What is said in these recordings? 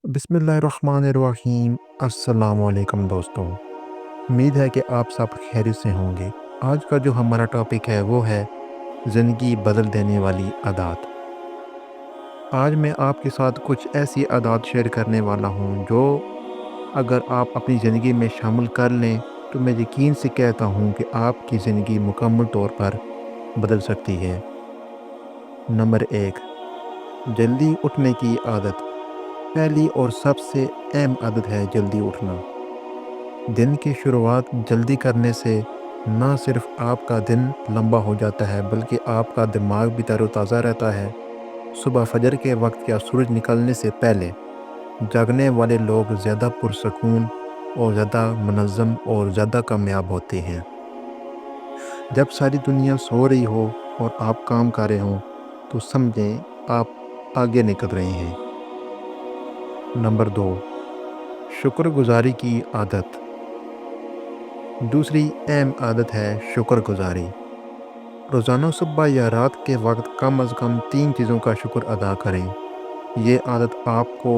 बिस्मिल्लाहिर्रहमानिर्रहीम। अस्सलाम वालेकुम दोस्तों। उम्मीद है कि आप सब खैरियत से होंगे। आज का जो हमारा टॉपिक है वो है ज़िंदगी बदल देने वाली आदत। आज मैं आपके साथ कुछ ऐसी आदत शेयर करने वाला हूँ जो अगर आप अपनी ज़िंदगी में शामिल कर लें तो मैं यकीन से कहता हूँ कि आपकी ज़िंदगी मुकम्मल तौर पर बदल सकती है। नंबर 1, जल्दी उठने की आदत। पहली और सबसे अहम आदत है जल्दी उठना। दिन की शुरुआत जल्दी करने से न सिर्फ आपका दिन लंबा हो जाता है बल्कि आपका दिमाग भी तरोताज़ा रहता है। सुबह फजर के वक्त या सूरज निकलने से पहले जागने वाले लोग ज़्यादा पुरसकून और ज़्यादा मुनज़्ज़म और ज़्यादा कामयाब होते हैं। जब सारी दुनिया सो रही हो और आप काम कर रहे हों तो समझें आप आगे निकल रहे हैं। नंबर 2, शुक्रगुजारी की आदत। दूसरी अहम आदत है शुक्रगुजारी। रोज़ाना सुबह या रात के वक्त कम अज़ कम 3 चीज़ों का शुक्र अदा करें। ये आदत आपको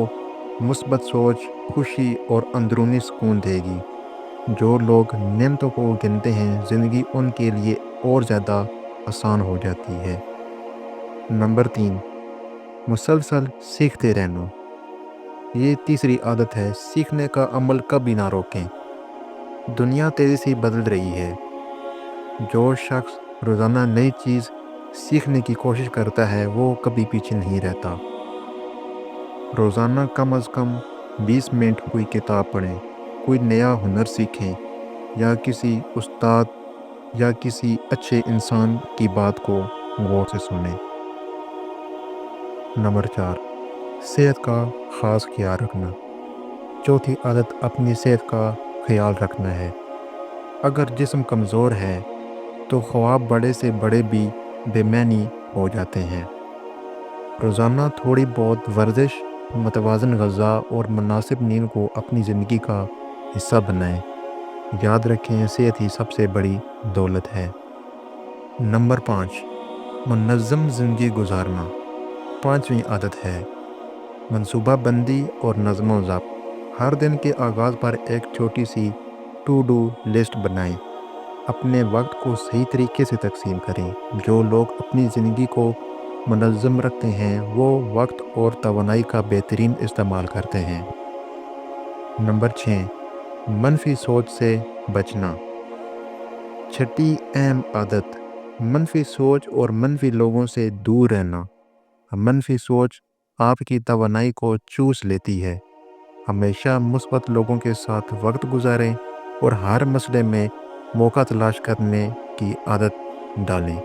मुस्बत सोच, खुशी और अंदरूनी सुकून देगी। जो लोग नेमतों को गिनते हैं ज़िंदगी उनके लिए और ज़्यादा आसान हो जाती है। नंबर 3, मुसलसल सीखते रहना। ये तीसरी आदत है, सीखने का अमल कभी ना रोकें। दुनिया तेज़ी से बदल रही है। जो शख्स रोज़ाना नई चीज़ सीखने की कोशिश करता है वो कभी पीछे नहीं रहता। रोज़ाना कम अज़ कम 20 मिनट कोई किताब पढ़ें, कोई नया हुनर सीखें या किसी उस्ताद या किसी अच्छे इंसान की बात को गौर से सुनें। नंबर 4, सेहत का ख़ास ख्याल रखना। चौथी आदत अपनी सेहत का ख्याल रखना है। अगर जिस्म कमज़ोर है तो ख्वाब बड़े से बड़े भी बेमानी हो जाते हैं। रोज़ाना थोड़ी बहुत वर्जिश, मतवाज़न ग़िज़ा और मुनासिब नींद को अपनी ज़िंदगी का हिस्सा बनाएं। याद रखें सेहत ही सबसे बड़ी दौलत है। नंबर 5, मुनज़्ज़म ज़िंदगी गुजारना। पाँचवीं आदत है मनसूबाबंदी और नज़्म-ओ-ज़ब्त। हर दिन के आगाज़ पर एक छोटी सी टू डू लिस्ट बनाएं। अपने वक्त को सही तरीके से तकसीम करें। जो लोग अपनी ज़िंदगी को मुनज़्ज़म रखते हैं वो वक्त और तवानाई का बेहतरीन इस्तेमाल करते हैं। नंबर 6, मनफी सोच से बचना। छठी अहम आदत, मनफी सोच और मनफी लोगों से दूर रहना। मनफी सोच आपकी तवानाई को चूस लेती है। हमेशा मुस्बत लोगों के साथ वक्त गुजारें और हर मसले में मौका तलाश करने की आदत डालें।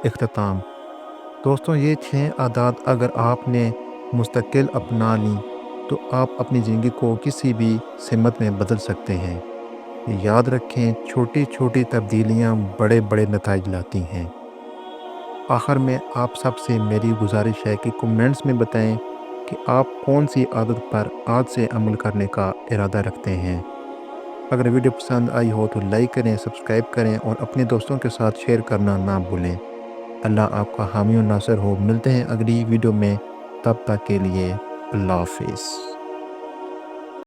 इख्तिताम, दोस्तों ये 6 आदत अगर आपने मुस्तकिल अपना ली तो आप अपनी ज़िंदगी को किसी भी सिमत में बदल सकते हैं। याद रखें छोटी छोटी तब्दीलियाँ बड़े बड़े नताइज लाती हैं। आखिर में आप सबसे मेरी गुजारिश है कि कमेंट्स में बताएं कि आप कौन सी आदत पर आज से अमल करने का इरादा रखते हैं। अगर वीडियो पसंद आई हो तो लाइक करें, सब्सक्राइब करें और अपने दोस्तों के साथ शेयर करना ना भूलें। अल्लाह आपका हामी और नासिर हो। मिलते हैं अगली वीडियो में, तब तक के लिए अल्लाह हाफिज़।